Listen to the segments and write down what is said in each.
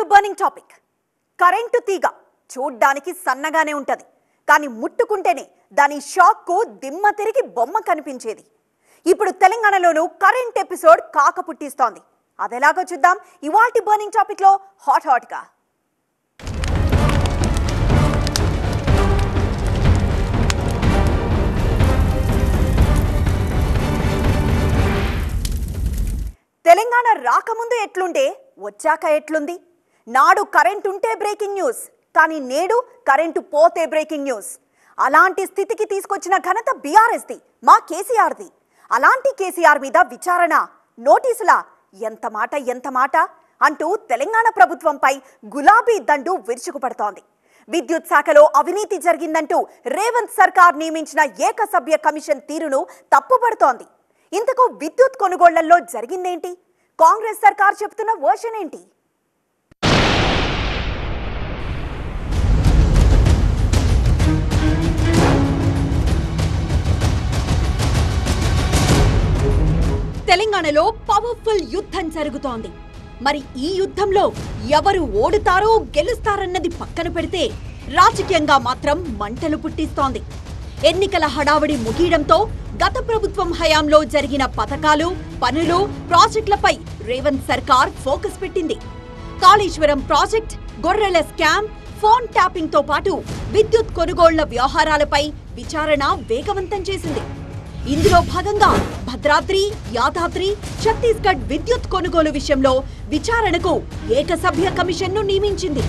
To burning topic. Current తీగ చూడ్డానికి సన్నగానే ఉంటది, కానీ ముట్టుకుంటేనే దాని షాక్కు దిమ్మ తిరిగి బొమ్మ కనిపించేది. ఇప్పుడు తెలంగాణలోనూ కరెంట్ ఎపిసోడ్ కాక పుట్టిస్తోంది. అదెలాగో చూద్దాం ఇవాల్టి బర్నింగ్ టాపిక్ లో హాట్ గా. తెలంగాణ రాకముందు ఎట్లుండే, వచ్చాక ఎట్లుంది? నాడు కరెంట్ ఉంటే బ్రేకింగ్ న్యూస్, కానీ నేడు కరెంటు పోతే బ్రేకింగ్ న్యూస్. అలాంటి స్థితికి తీసుకొచ్చిన ఘనత బీఆర్ఎస్ది, మా కేసీఆర్ది. అలాంటి కేసీఆర్ మీద విచారణ, నోటీసులా? ఎంత మాట అంటూ తెలంగాణ ప్రభుత్వంపై గులాబీ దండు విరుచుకుపడుతోంది. విద్యుత్ శాఖలో అవినీతి జరిగిందంటూ రేవంత్ సర్కార్ నియమించిన ఏకసభ్య కమిషన్ తీరును తప్పుపడుతోంది. ఇంతకు విద్యుత్ కొనుగోళ్లలో జరిగిందేంటి? కాంగ్రెస్ సర్కార్ చెబుతున్న వర్షన్ ఏంటి? తెలంగాణలో పవర్ఫుల్ యుద్ధం జరుగుతోంది. మరి ఈ యుద్ధంలో ఎవరు ఓడుతారో గెలుస్తారన్నది పక్కన పెడితే రాజకీయంగా మాత్రం మంటలు పుట్టిస్తోంది. ఎన్నికల హడావుడి ముగియడంతో గత ప్రభుత్వం హయాంలో జరిగిన పథకాలు, పనులు, ప్రాజెక్టులపై రేవంత్ సర్కార్ ఫోకస్ పెట్టింది. కాళేశ్వరం ప్రాజెక్ట్, గొర్రెల స్కామ్, ఫోన్ ట్యాపింగ్ తో పాటు విద్యుత్ కొనుగోళ్ల వ్యవహారాలపై విచారణ వేగవంతం చేసింది. ఇందులో భాగంగా భద్రాద్రి, యాదాద్రి, ఛత్తీస్గఢ్ విద్యుత్ కొనుగోలు విషయంలో విచారణకు ఏకసభ్య కమిషన్ను నియమించింది.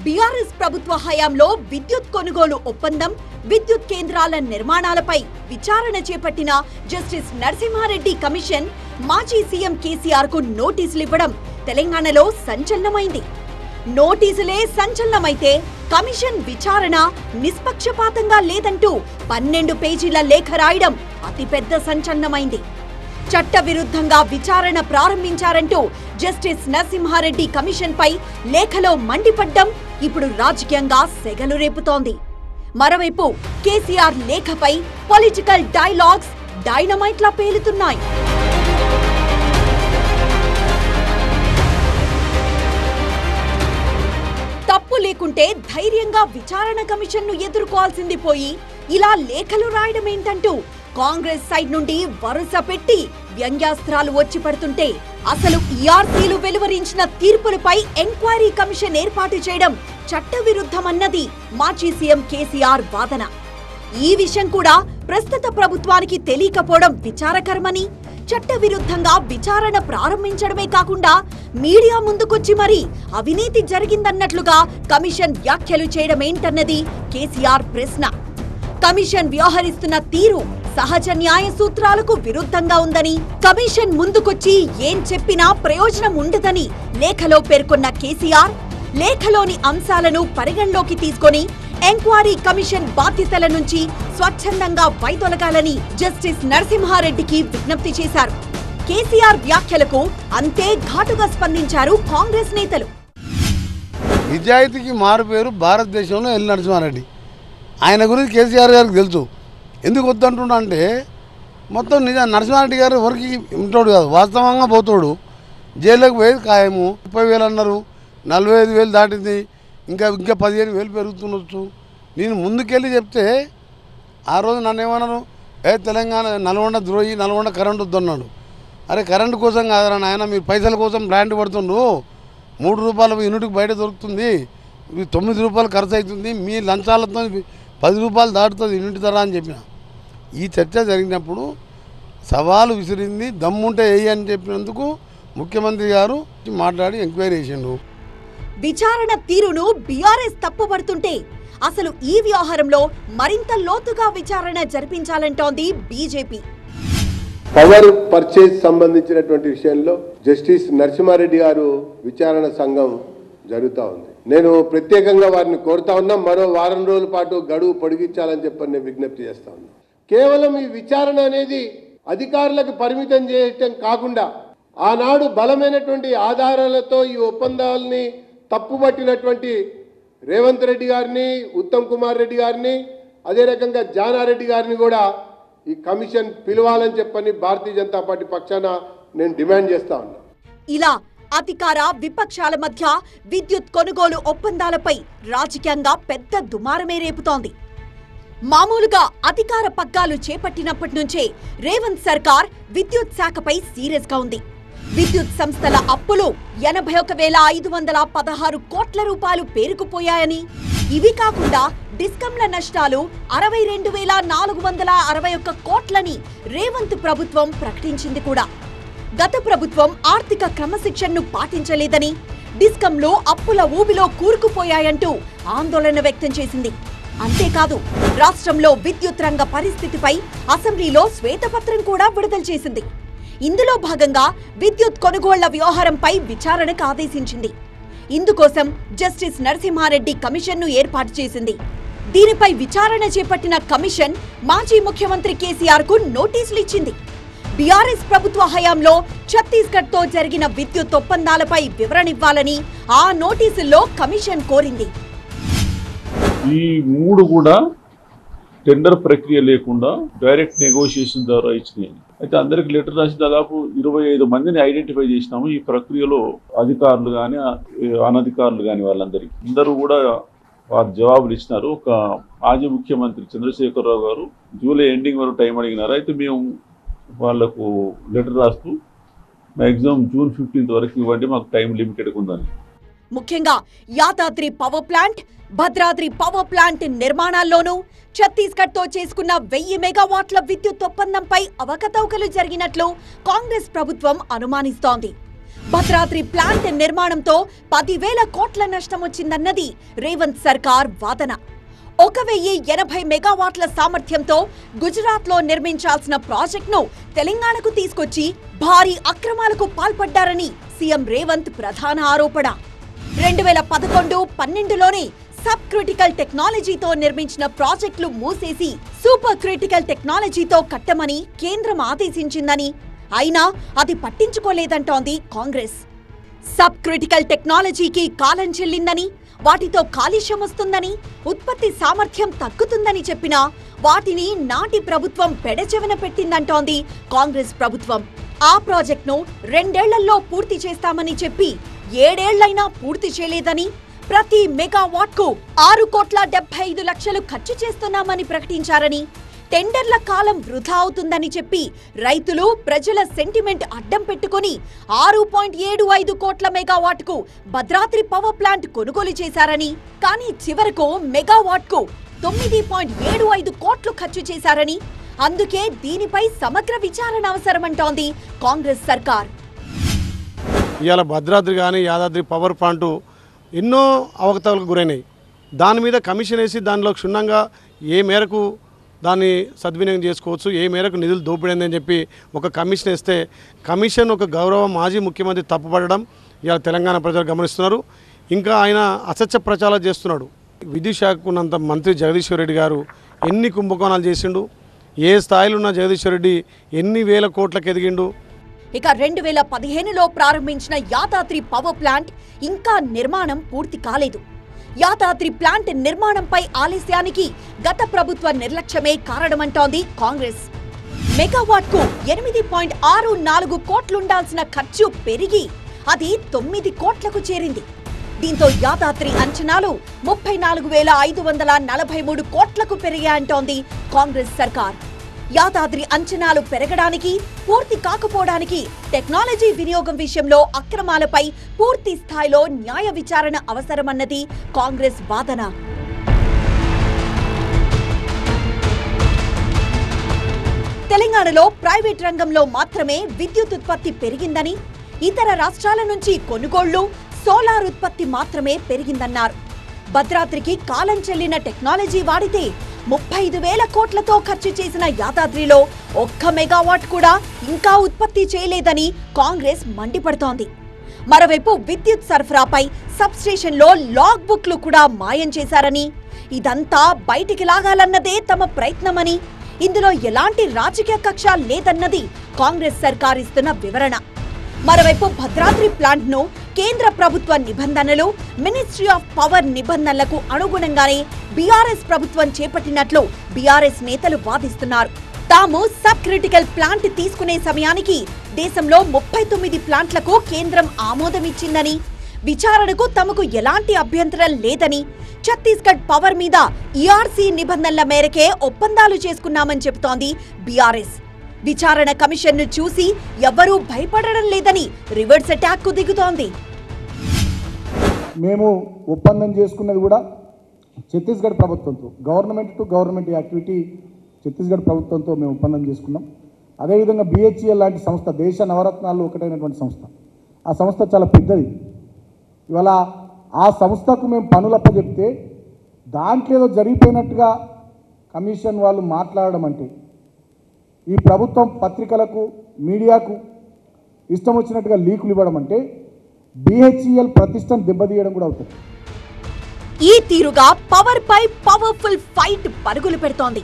బీఆర్ఎస్ ప్రభుత్వ హయాంలో విద్యుత్ కొనుగోలు ఒప్పందం, విద్యుత్ కేంద్రాల నిర్మాణాలపై విచారణ చేపట్టిన జస్టిస్ నరసింహారెడ్డి కమిషన్ మాజీ సీఎం కేసీఆర్ కు నోటీసులు ఇవ్వడం తెలంగాణలో సంచలనమైంది. నోటీసులే సంచలనమైతే కమిషన్ విచారణ నిష్పక్షపాతంగా లేదంటూ 12 పేజీల లేఖ రాయడం అతిపెద్ద సంచలనమైంది. చట్టవిరుద్ధంగా విచారణ ప్రారంభించారంటూ జస్టిస్ నరసింహారెడ్డి కమిషన్ పై లేఖలో మండిపడ్డం ఇప్పుడు రాజకీయంగా సెగలు రేపుతోంది. మరోవైపు కేసీఆర్ లేఖపై పొలిటికల్ డైలాగ్స్ డైనమైట్లా పేలుతున్నాయి. తప్పు లేకుంటే ధైర్యంగా విచారణ కమిషన్ను ఎదుర్కోవాల్సింది పోయి ఇలా లేఖలు రాయడం ఏంటంటూ కాంగ్రెస్ సైడ్ నుండి వరుస పెట్టి వ్యంగ్యాస్త్రాలు వచ్చి పడుతుంటే అసలు ఈఆర్సీలు వెలువరించిన తీర్పులపై ఎంక్వైరీ కమిషన్ ఏర్పాటు చేయడం చట్టవిరుద్ధమన్నది మాజీ సీఎం కేసీఆర్ వాదన. ఈ విషయం కూడా ప్రస్తుత ప్రభుత్వానికి తెలియకపోవడం విచారకరమని, చట్టవిరుద్ధంగా విచారణ ప్రారంభించడమే కాకుండా మీడియా ముందుకొచ్చి మరీ అవినీతి జరిగిందన్నట్లుగా కమిషన్ వ్యాఖ్యలు చేయడమేంటన్నది కేసీఆర్ ప్రశ్న. కమిషన్ వ్యవహరిస్తున్న తీరు సహజ న్యాయ సూత్రాలకు విరుద్ధంగా ఉందని, కమిషన్ ముందుకొచ్చి ఏం చెప్పినా ప్రయోజనం ఉండదని లేఖలో పేర్కొన్న కేసీఆర్ లేఖలోని అంశాలను పరిగణలోకి తీసుకొని ఎంక్వైరీ కమిషన్ బాధ్యతల నుంచి స్వచ్ఛందంగా వైదొలగాలని జస్టిస్ నరసింహారెడ్డికి విజ్ఞప్తి చేశారు. కేసీఆర్ వ్యాఖ్యలకు అంతే ఘాటుగా స్పందించారు కాంగ్రెస్ నేతలు. నిజాయితీకి మారు పేరు భారతదేశంలో ఎల్ నరసింహారెడ్డి. ఆయన గురించి కేసీఆర్ గారికి తెలుసు. ఎందుకు వద్దంటున్నా అంటే మొత్తం నరసింహారెడ్డి గారు ఎవరికి ఇంటోడు కాదు, వాస్తవంగా పోతాడు. జైలుకి పోయేది ఖాయము. 30,000 అన్నారు, 45,000 దాటింది, ఇంకా 15,000 పెరుగుతుండొచ్చు. నేను ముందుకెళ్ళి చెప్తే ఆ రోజు నన్ను ఏమన్నారు, తెలంగాణ నల్గొండ ద్రోహి, నల్గొండ కరెంటు వద్దన్నాడు. అరే కరెంటు కోసం కాదరా నాయన, మీరు పైసల కోసం ప్లాంట్ పడుతుండ్రు, 3 రూపాయల యూనిట్కి బయట దొరుకుతుంది, 9 రూపాయలు ఖర్చు అవుతుంది, మీ లంచాలతో 10 రూపాయలు దాటుతుంది యూనిట్ ధర అని చెప్పిన. ఈ చర్చ జరిగినప్పుడు సవాలు విసిరింది, దమ్ముంటే వేయి అని చెప్పినందుకు ముఖ్యమంత్రి గారు మాట్లాడి ఎంక్వైరీ చేసిండు. విచారణ తీరును బీఆర్ఎస్ తప్పుపడుతుంటే అసలు ఈ వ్యవహారంలో మరింత లోతుగా విచారణ జరిపించాలంటోంది బీజేపీ. పవర్ పర్చేజ్ సంబంధించినటువంటి విషయంలో జస్టిస్ నరసింహారెడ్డి గారు విచారణ సంఘం జరుగుతూ ఉంది. నేను ప్రత్యేకంగా వారిని కోరుతా ఉన్నా, మరో వారం రోజుల పాటు గడువు పొడిగించాలని చెప్పని నేను విజ్ఞప్తి చేస్తా ఉన్నా. కేవలం ఈ విచారణ అనేది అధికారులకు పరిమితం చేయటం కాకుండా ఆనాడు బలమైనటువంటి ఆధారాలతో ఈ ఒప్పందాలని తప్పుపట్టినటువంటి రేవంత్ రెడ్డి గారిని, ఉత్తమ్ కుమార్ రెడ్డి గారిని, అదే రకంగా జానారెడ్డి గారిని కూడా ఈ కమిషన్ పిలవాలని చెప్పని భారతీయ జనతా పార్టీ పక్షాన నేను డిమాండ్ చేస్తా ఉన్నా. ఇలా అధికార విపక్షాల మధ్య విద్యుత్ కొనుగోలు ఒప్పందాలపై రాజకీయంగా పెద్ద దుమారమే రేపుతోంది. మామూలుగా అధికార పగ్గాలు చేపట్టినప్పటి నుంచే రేవంత్ సర్కార్ విద్యుత్ శాఖపై సీరియస్ గా ఉంది. విద్యుత్ సంస్థల అప్పులు 81,516 కోట్ల రూపాయలు పేరుకుపోయాయని, ఇవి కాకుండా డిస్కంల నష్టాలు 62,461 కోట్లని రేవంత్ ప్రభుత్వం ప్రకటించింది కూడా. గత ప్రభుత్వం ఆర్థిక క్రమశిక్షణను పాటించలేదని, డిస్కంలు అప్పుల ఊబిలో కూరుకుపోయాయంటూ ఆందోళన వ్యక్తం చేసింది. అంతేకాదు, రాష్ట్రంలో విద్యుత్ రంగ పరిస్థితిపై అసెంబ్లీలో శ్వేతపత్రం కూడా విడుదల చేసింది. ఇందులో భాగంగా విద్యుత్ కొనుగోళ్ల వ్యవహారంపై విచారణకు ఆదేశించింది. ఇందుకోసం జస్టిస్ నరసింహారెడ్డి కమిషన్ను ఏర్పాటు చేసింది. దీనిపై విచారణ చేపట్టిన కమిషన్ మాజీ ముఖ్యమంత్రి కేసీఆర్ కు నోటీసులు ఇచ్చింది. బీఆర్ఎస్ ప్రభుత్వ హయాంలో ఛత్తీస్గఢ్ తో జరిగిన విద్యుత్ ఒప్పందాలపై వివరణ ఇవ్వాలని ఆ నోటీసుల్లో కమిషన్ కోరింది. ఈ మూడు కూడా టెండర్ ప్రక్రియ లేకుండా డైరెక్ట్ నెగోషియేషన్ ద్వారా ఇచ్చినాయి. అయితే అందరికి లెటర్ రాసి దాదాపు 25 మందిని ఐడెంటిఫై చేసినాము. ఈ ప్రక్రియలో అధికారులు కానీ అనధికారులు కానీ వాళ్ళందరికీ అందరూ కూడా వారు జవాబులు ఇచ్చినారు. ఒక మాజీ ముఖ్యమంత్రి చంద్రశేఖరరావు గారు జూలై ఎండింగ్ వరకు టైం అడిగినారు. అయితే మేము వాళ్లకు లెటర్ రాస్తూ మ్యాక్సిమం జూన్ 15 వరకు ఇవ్వండి, మాకు టైం లిమిటెడ్ ఉందని. ముఖ్యంగా Yadadri power plant, Bhadradri power plant నిర్మాణాల్లోనూ ఛత్తీస్గఢ్ తో చేసుకున్న 1000 మెగావాట్ల విద్యుత్ ఒప్పందంపై అవకతవకలు జరిగినట్లు కాంగ్రెస్ ప్రభుత్వం అనుమానిస్తోంది. భద్రాద్రి ప్లాంట్ నిర్మాణంతో 10,000 కోట్ల నష్టం వచ్చిందన్నది రేవంత్ సర్కార్ వాదన. 1,080 మెగావాట్ల సామర్థ్యంతో గుజరాత్లో నిర్మించాల్సిన ప్రాజెక్టును తెలంగాణకు తీసుకొచ్చి భారీ అక్రమాలకు పాల్పడ్డారని సీఎం రేవంత్ ప్రధాన ఆరోపణ. 2011-12లోనే సబ్ క్రిటికల్ టెక్నాలజీతో నిర్మించిన ప్రాజెక్టులు మూసేసి సూపర్ క్రిటికల్ టెక్నాలజీతో కట్టమని కేంద్రం ఆదేశించిందని, అయినా అది పట్టించుకోలేదంటోంది కాంగ్రెస్. సబ్ క్రిటికల్ టెక్నాలజీకి కాలం చెల్లిందని, వాటితో కాలుష్యం వస్తుందని, ఉత్పత్తి సామర్థ్యం తగ్గుతుందని చెప్పినా వాటిని నాటి ప్రభుత్వం పెడచెవిన పెట్టిందంటోంది కాంగ్రెస్ ప్రభుత్వం. ఆ ప్రాజెక్టును 2 ఏళ్లలో పూర్తి చేస్తామని చెప్పి 7 ఏళ్లైనా పూర్తి చేయలేదని, ప్రతి మెగావాట్కు 6,75,00,000 ఖర్చు చేస్తున్నామని ప్రకటించారని, టెండర్ల కాలం వృధా అవుతుందని చెప్పి రైతులు ప్రజల సెంటిమెంట్ అడ్డం పెట్టుకుని 6.75 కోట్ల మెగావాట్కు భద్రాద్రి పవర్ ప్లాంట్ కొనుగోలు చేశారని, కానీ చివరకు మెగావాట్కు 9.75 కోట్లు ఖర్చు చేశారని, అందుకే దీనిపై సమగ్ర విచారణ అవసరమంటోంది కాంగ్రెస్ సర్కార్. ఇవాళ భద్రాద్రి కానీ యాదాద్రి పవర్ ప్లాంటు ఎన్నో అవకతవలకు గురైనాయి. దాని మీద కమిషన్ వేసి దానిలో క్షుణ్ణంగా ఏ మేరకు దాన్ని సద్వినియోగం చేసుకోవచ్చు, ఏ మేరకు నిధులు దోపిడైందని చెప్పి ఒక కమిషన్ వేస్తే కమిషన్ ఒక గౌరవ మాజీ ముఖ్యమంత్రి తప్పుపడడం ఇవాళ తెలంగాణ ప్రజలు గమనిస్తున్నారు. ఇంకా ఆయన అసత్య ప్రచారాలు చేస్తున్నాడు. విద్యుత్ శాఖకు ఉన్నంత మంత్రి జగదీశ్వర్ రెడ్డి గారు ఎన్ని కుంభకోణాలు చేసిండు, ఏ స్థాయిలో ఉన్న జగదీశ్వర్ రెడ్డి ఎన్ని వేల కోట్లకు ఎదిగిండు. ఇక 2015లో ప్రారంభించిన యాదాద్రి పవర్ ప్లాంట్ ఇంకా నిర్మాణం పూర్తి కాలేదు. యాదాద్రి ప్లాంట్ నిర్మాణంపై ఆలస్యానికి గత ప్రభుత్వ నిర్లక్ష్యమే కారణమంటోంది కాంగ్రెస్. మెగావాట్కు 8.64 కోట్లుండాల్సిన ఖర్చు పెరిగి అది 9 కోట్లకు చేరింది. దీంతో యాదాద్రి అంచనాలు 34,543 కోట్లకు పెరిగాయంటోంది కాంగ్రెస్ సర్కార్. యాదాద్రి అంచనాలు పెరగడానికి, పూర్తి కాకపోవడానికి టెక్నాలజీ వినియోగం విషయంలో అక్రమాలపై పూర్తి స్థాయిలో న్యాయ విచారణ అవసరమన్నది కాంగ్రెస్ వాదన. తెలంగాణలో ప్రైవేట్ రంగంలో మాత్రమే విద్యుత్ ఉత్పత్తి పెరిగిందని, ఇతర రాష్ట్రాల నుంచి కొనుగోళ్లు, సోలార్ ఉత్పత్తి మాత్రమే పెరిగిందన్నారు. భద్రాద్రికి కాలం చెల్లిన టెక్నాలజీ వాడితే 35,000 కోట్లతో ఖర్చు చేసిన యాదాద్రిలో 1 మెగావాట్ కూడా ఇంకా ఉత్పత్తి చేయలేదని కాంగ్రెస్ మండిపడుతోంది. మరోవైపు విద్యుత్ సరఫరాపై సబ్స్టేషన్లో లాగ్ బుక్లు కూడా మాయం చేశారని, ఇదంతా బయటికి లాగాలన్నదే తమ ప్రయత్నమని, ఇందులో ఎలాంటి రాజకీయ కక్ష లేదన్నది కాంగ్రెస్ సర్కార్ ఇస్తున్న వివరణ. మరోవైపు భద్రాద్రి ప్లాంట్ను కేంద్ర ప్రభుత్వ నిబంధనలు, మినిస్ట్రీ ఆఫ్ పవర్ నిబంధనలకు అనుగుణంగానే బీఆర్ఎస్ ప్రభుత్వం చేపట్టినట్లు బీఆర్ఎస్ నేతలు వాదిస్తున్నారు. తాము సబ్ క్రిటికల్ ప్లాంట్ తీసుకునే సమయానికి దేశంలో 39 ప్లాంట్లకు కేంద్రం ఆమోదమిచ్చిందని, విచారణకు తమకు ఎలాంటి అభ్యంతరం లేదని, ఛత్తీస్గఢ్ పవర్ మీద ఈఆర్సీ నిబంధనల మేరకే ఒప్పందాలు చేసుకున్నామని చెబుతోంది బీఆర్ఎస్. విచారణ కమిషన్ను చూసి ఎవ్వరూ భయపడడం లేదని రివర్స్ అటాక్ కు దిగుతోంది. మేము ఒప్పందం చేసుకున్నది కూడా ఛత్తీస్గఢ్ ప్రభుత్వంతో, government to government activity Chhattisgarh ప్రభుత్వంతో మేము ఒప్పందం చేసుకున్నాం. అదేవిధంగా BHEL లాంటి సంస్థ, దేశ నవరత్నాల్లో ఒకటైనటువంటి సంస్థ, ఆ సంస్థ చాలా పెద్దది. ఇవాళ ఆ సంస్థకు మేము పనులప్ప చెప్తే దాంట్లో ఏదో జరిగిపోయినట్టుగా కమిషన్ వాళ్ళు మాట్లాడడం అంటే, ఈ ప్రభుత్వం పత్రికలకు మీడియాకు ఇష్టం వచ్చినట్టుగా లీకులు ఇవ్వడం అంటే BHEL ప్రతిష్టను దెబ్బతీయడం కూడా అవుతుంది. ఈ తీరుగా పవర్ పై పవర్ఫుల్ ఫైట్ పరుగులు పెడుతోంది.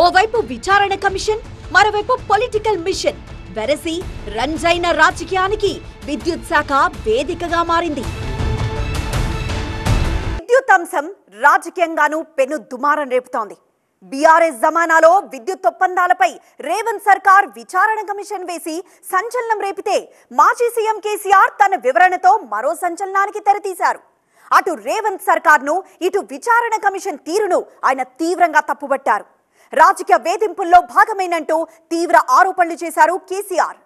ఓవైపు విచారణ కమిషన్, మరోవైపు పొలిటికల్ మిషన్ వెరసి రంజైన రాజకీయానికి విద్యుత్ శాఖ వేదికగా మారింది. విద్యుత్ అంశం రాజకీయంగానూ పెను దుమారం రేపుతోంది. బీఆర్ఎస్ జమానాలో విద్యుత్ ఒప్పందాలపై రేవంత్ సర్కార్ విచారణ కమిషన్ వేసి సంచలనం రేపితే, మాజీ సీఎం కేసీఆర్ తన వివరణతో మరో సంచలనానికి తెరతీశారు. అటు రేవంత్ సర్కార్ను, ఇటు విచారణ కమిషన్ తీరును ఆయన తీవ్రంగా తప్పుబట్టారు. రాజకీయ వేధింపుల్లో భాగమేనంటూ తీవ్ర ఆరోపణలు చేశారు కేసీఆర్.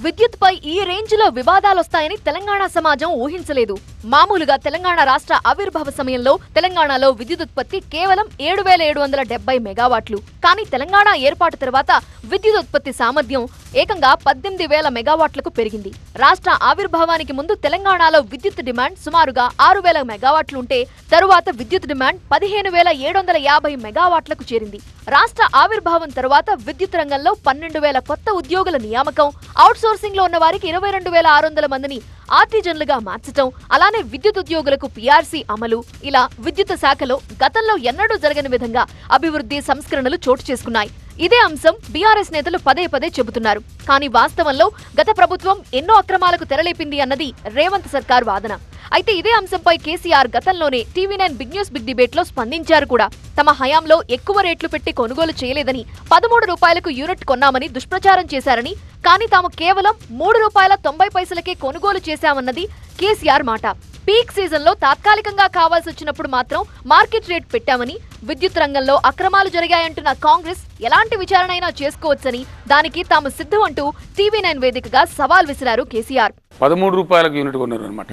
విద్యుత్ పై ఈ రేంజ్ లో వివాదాలొస్తాయని తెలంగాణ సమాజం ఊహించలేదు. మామూలుగా తెలంగాణ రాష్ట్ర ఆవిర్భావ సమయంలో తెలంగాణలో విద్యుత్ ఉత్పత్తి కేవలం 7,770 మెగావాట్లు. కానీ తెలంగాణ ఏర్పాటు తర్వాత విద్యుత్ ఉత్పత్తి సామర్థ్యం ఏకంగా 18,000 మెగావాట్లకు పెరిగింది. రాష్ట్ర ఆవిర్భావానికి ముందు తెలంగాణలో విద్యుత్ డిమాండ్ సుమారుగా 6,000 మెగావాట్లుంటే తరువాత విద్యుత్ డిమాండ్ 15,750 మెగావాట్లకు చేరింది. రాష్ట్ర ఆవిర్భావం తర్వాత విద్యుత్ రంగంలో 12,000 కొత్త ఉద్యోగుల నియామకం, అవుట్సోర్సింగ్ లో ఉన్న వారికి 22,600 మందిని ఆర్టిజన్లుగా మార్చటం, అలానే విద్యుత్ ఉద్యోగులకు పీఆర్సీ అమలు, ఇలా విద్యుత్ శాఖలో గతంలో ఎన్నడూ జరగని విధంగా అభివృద్ధి సంస్కరణలు చోటు చేసుకున్నాయి. ఇదే అంశం బీఆర్ఎస్ నేతలు పదే పదే చెబుతున్నారు. కానీ వాస్తవంలో గత ప్రభుత్వం ఎన్నో అక్రమాలకు తెరలేపింది అన్నది రేవంత్ సర్కార్ వాదన. అయితే ఇదే అంశంపై కేసీఆర్ గతంలోనే TV9 big news big debate లో స్పందించారు కూడా. తమ హయాంలో ఎక్కువ రేట్లు పెట్టి కొనుగోలు చేయలేదని, 13 రూపాయలకు యూనిట్ కొన్నామని దుష్ప్రచారం చేశారని, కానీ తాము కేవలం 3 రూపాయల 90 పైసలకే కొనుగోలు చేశామన్నది కేసీఆర్ మాట. పీక్ సీజన్ లో తాత్కాలికంగా కావాల్సి వచ్చినప్పుడు మాత్రం మార్కెట్ రేట్ పెట్టామని, విద్యుత్ రంగంలో అక్రమాలు జరిగాయంటున్న కాంగ్రెస్ ఎలాంటి విచారణ అయినా చేసుకోవచ్చని, దానికి తాము సిద్ధం అంటూ TV9 వేదికగా సవాల్ విసిరారు కేసీఆర్. 13 రూపాయలకు యూనిట్ కొన్నారు అనమాట.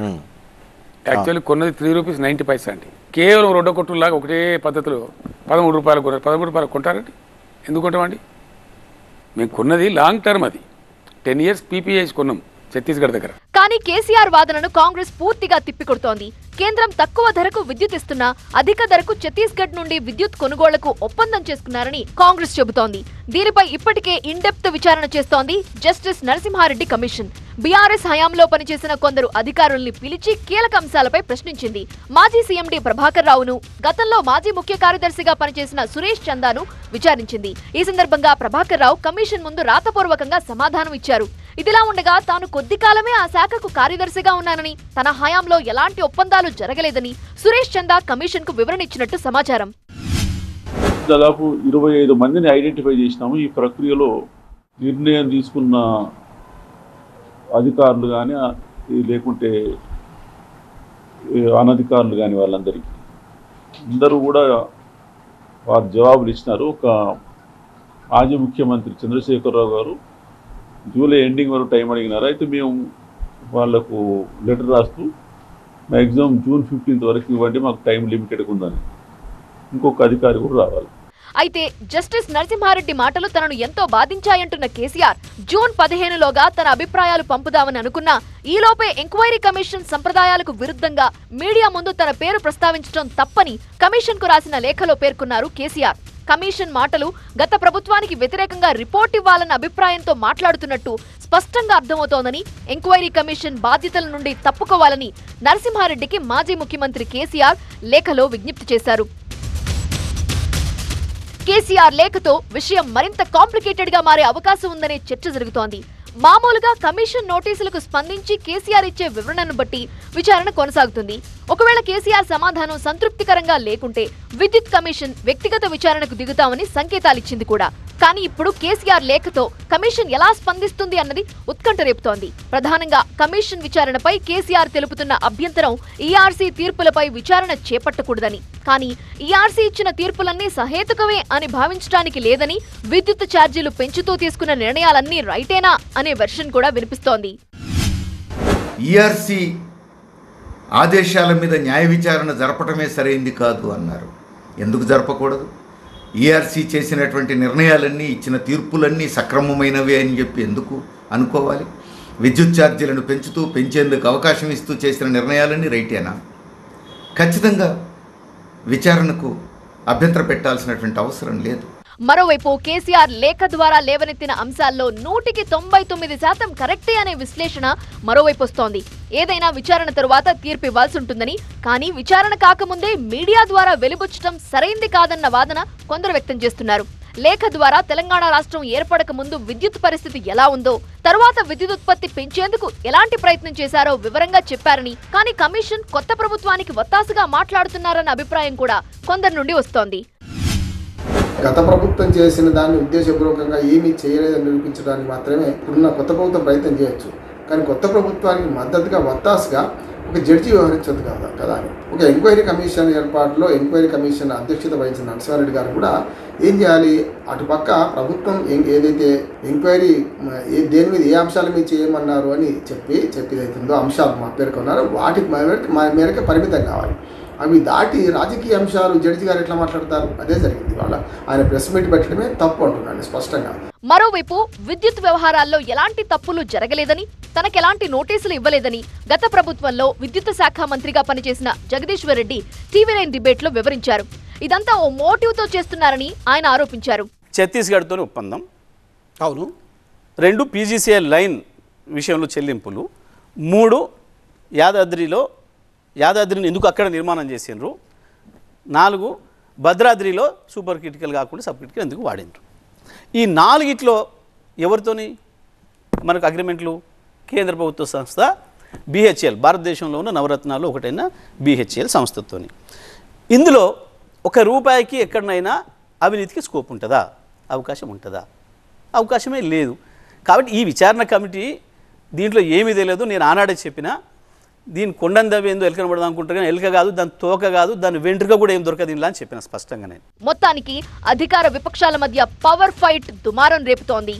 యాక్చువల్లీ కొన్నది 3 రూపీస్ 90 పైసా అండి. కేవలం రొడ్డ కొట్టులాగా ఒకటే పద్ధతిలో 13 రూపాయలు కొన్నారు. 13 రూపాయలు కొంటారండి? ఎందుకు కొంటామండి? మేము కొన్నది లాంగ్ టర్మ్, అది 10 years PPAs కొన్నాం ఛత్తీస్గఢ్ దగ్గర. కానీ కేసీఆర్ వాదనను కాంగ్రెస్ పూర్తిగా తిప్పికొడుతోంది. కేంద్రం తక్కువ ధరకు విద్యుత్ ఇస్తున్నా అధిక ధరకు ఛత్తీస్గఢ్ నుండి విద్యుత్ కొనుగోళ్లకు ఒప్పందం చేసుకున్నారని కాంగ్రెస్ చెబుతోంది. దీనిపై ఇప్పటికే ఇన్ డెప్త్ విచారణ చేస్తోంది జస్టిస్ నరసింహారెడ్డి కమిషన్. బీఆర్ఎస్ హయాంలో పనిచేసిన కొందరు అధికారుల్ని పిలిచి కీలక అంశాలపై ప్రశ్నించింది. మాజీ సీఎండీ ప్రభాకర్ రావును, గతంలో మాజీ ముఖ్య కార్యదర్శిగా పనిచేసిన సురేష్ చందాను విచారించింది. ఈ సందర్భంగా ప్రభాకర్ రావు కమిషన్ ముందు రాతపూర్వకంగా సమాధానం ఇచ్చారు. ఇదిలా ఉండగా తాను కొద్ది కాలమే ఆ శాఖకు కార్యదర్శిగా ఉన్నానని, తన హయాంలో ఎలాంటి ఒప్పందాలు జరగలేదని సురేష్ చందా కమిషన్ కు వివరణ ఇచ్చినట్టు సమాచారం. దాదాపు 25 మందిని ఐడెంటిఫై చేసినాము. ఈ ప్రక్రియలో నిర్ణయం తీసుకున్న అధికారులు కానీ లేకుంటే అనధికారులు కానీ వాళ్ళందరికీ అందరూ కూడా వారు జవాబులు ఇచ్చినారు. ఒక మాజీ ముఖ్యమంత్రి చంద్రశేఖరరావు గారు జూలై ఎండింగ్ వరకు టైం అడిగినారు. అయితే మేము వాళ్లకు లెటర్ రాస్తూ మ్యాక్సిమం June 15th వరకు ఇవ్వండి, మాకు టైం లిమిటెడ్ ఉందని ఇంకొక అధికారి కూడా రావాలి. అయితే జస్టిస్ నరసింహారెడ్డి మాటలు తనను ఎంతో బాధించాయంటున్న కేసీఆర్ జూన్ 15లోగా తన అభిప్రాయాలు పంపుదామని అనుకున్నా ఈలోపే ఎంక్వైరీ కమిషన్ సంప్రదాయాలకు విరుద్ధంగా మీడియా ముందు తన పేరు ప్రస్తావించడం తప్పని కమిషన్ కు రాసిన లేఖలో పేర్కొన్నారు కేసీఆర్. కమిషన్ మాటలు గత ప్రభుత్వానికి వ్యతిరేకంగా రిపోర్ట్ ఇవ్వాలన్న అభిప్రాయంతో మాట్లాడుతున్నట్టు స్పష్టంగా అర్థమవుతోందని, ఎంక్వైరీ కమిషన్ బాధ్యతల నుండి తప్పుకోవాలని నరసింహారెడ్డికి మాజీ ముఖ్యమంత్రి కేసీఆర్ లేఖలో విజ్ఞప్తి చేశారు. కేసీఆర్ లేఖతో విషయం మరింత కాంప్లికేటెడ్ గా మారే అవకాశం ఉందనే చర్చ జరుగుతోంది. మామూలుగా కమిషన్ నోటీసులకు స్పందించి కేసీఆర్ ఇచ్చే వివరణను బట్టి విచారణ కొనసాగుతుంది. ఒకవేళ కేసీఆర్ సమాధానం సంతృప్తికరంగా లేకుంటే విద్యుత్ కమిషన్ వ్యక్తిగత విచారణకు దిగుతామని సంకేతాలిచ్చింది కూడా. కానీ ఇప్పుడు కేసీఆర్ లేఖతో కమిషన్ ఎలా స్పందిస్తుంది అన్నది ఉత్కంఠ రేపుతోంది. ప్రధానంగా కమిషన్ విచారణపై కేసీఆర్ తెలుపుతున్న అభ్యంతరం ఈఆర్సీ తీర్పులపై విచారణ చేపట్టకూడదని, కానీ ఈఆర్సీ ఇచ్చిన తీర్పులన్నీ సహేతుకమే అని భావించడానికి లేదని, విద్యుత్ ఛార్జీలు పెంచుతూ తీసుకున్న నిర్ణయాలన్నీ రైటేనా అనే వెర్షన్ కూడా వినిపిస్తోంది. ఈఆర్సీ ఆదేశాల మీద న్యాయ విచారణ జరపటమే సరైంది కాదు అన్నారు. ఎందుకు జరపకూడదు? ఈఆర్సీ చేసినటువంటి నిర్ణయాలన్నీ, ఇచ్చిన తీర్పులన్నీ సక్రమమైనవే అని చెప్పి ఎందుకు అనుకోవాలి? విద్యుత్ ఛార్జీలను పెంచేందుకు అవకాశం ఇస్తూ చేసిన నిర్ణయాలన్నీ రైటేనా? ఖచ్చితంగా విచారణకు అభ్యంతరం పెట్టాల్సినటువంటి అవసరం లేదు. మరోవైపు కేసీఆర్ లేఖ ద్వారా లేవనెత్తిన అంశాల్లో 99% కరెక్టే అనే విశ్లేషణ మరోవైపు వస్తోంది. ఏదైనా విచారణ తరువాత తీర్పు ఇవ్వాల్సి ఉంటుందని, కానీ విచారణ కాకముందే మీడియా ద్వారా వెలుబుచ్చటం సరైంది కాదన్న వాదన కొందరు వ్యక్తం చేస్తున్నారు. లేఖ ద్వారా తెలంగాణ రాష్ట్రం ఏర్పడక ముందు విద్యుత్ పరిస్థితి ఎలా ఉందో, తరువాత విద్యుత్ ఉత్పత్తి పెంచేందుకు ఎలాంటి ప్రయత్నం చేశారో వివరంగా చెప్పారని, కానీ కమిషన్ కొత్త ప్రభుత్వానికి వత్తాసుగా మాట్లాడుతున్నారన్న అభిప్రాయం కూడా కొందరి నుండి వస్తోంది. గత ప్రభుత్వం చేసిన దాన్ని ఉద్దేశపూర్వకంగా ఏమీ చేయలేదని నిరూపించడానికి మాత్రమే ఇప్పుడున్న కొత్త ప్రభుత్వం ప్రయత్నం చేయొచ్చు. కానీ కొత్త ప్రభుత్వానికి మద్దతుగా వత్తాసుగా ఒక జడ్జి వ్యవహరించదు కదా అని ఒక ఎంక్వైరీ కమిషన్ ఏర్పాటులో ఎంక్వైరీ కమిషన్ అధ్యక్షత వహించిన నరసింహారెడ్డి గారు కూడా ఏం చేయాలి, అటుపక్క ప్రభుత్వం ఏదైతే ఎంక్వైరీ దేని మీద ఏ అంశాల మీద చేయమన్నారు అని చెప్పేదైతుందో అంశాలు పేర్కొన్నారో వాటి మేరకు పరిమితం కావాలి. అవి దాటి రాజకీయ అంశాలు జడ్జి గారు ఎట్లా మాట్లాడతారు? అదే జరిగింది. వాళ్ళ ఆయన ప్రెస్ మీట్ పెట్టడమే తప్పు అంటున్నాను స్పష్టంగా. మరోవైపు విద్యుత్ వ్యవహారాల్లో ఎలాంటి తప్పులు జరగలేదని, తనకెలాంటి నోటీసులు ఇవ్వలేదని గత ప్రభుత్వంలో విద్యుత్ శాఖ మంత్రిగా పనిచేసిన జగదీశ్వర్ రెడ్డి టీవీ9 డిబేట్లో వివరించారు. ఇదంతా ఓ మోటివ్తో చేస్తున్నారని ఆయన ఆరోపించారు. ఛత్తీస్గఢ్తోని ఒప్పందం, అవును. 2 పీజీసీఎల్ లైన్ విషయంలో చెల్లింపులు, 3 యాదాద్రిని ఎందుకు అక్కడ నిర్మాణం చేసినారు, 4 భద్రాద్రిలో సూపర్ క్రిటికల్ కాకుండా సబ్ క్రిటికల్ ఎందుకు వాడినారు. ఈ 4 ఎవరితోని మనకు అగ్రిమెంట్లు? కేంద్ర ప్రభుత్వ సంస్థ బిహెచ్ఎల్, భారతదేశంలో ఉన్న నవరత్నాలు ఒకటైన బిహెచ్ఎల్ సంస్థతోని. ఇందులో ₹1 ఎక్కడనైనా అవినీతికి స్కోప్ ఉంటుందా? అవకాశం ఉంటుందా? అవకాశమే లేదు. కాబట్టి ఈ విచారణ కమిటీ దీంట్లో ఏమీ తెలియదు. నేను ఆనాడే చెప్పిన దీని కొండందవి ఏందో ఎలుకన పడదాం అనుకుంటారు, కానీ ఎలుక కాదు, దాని తోక కాదు, దాని వెంట్రుక కూడా ఏం దొరకదు ఇలా అని చెప్పిన స్పష్టంగా నేను. మొత్తానికి అధికార విపక్షాల మధ్య పవర్ ఫైట్ దుమారం రేపుతోంది.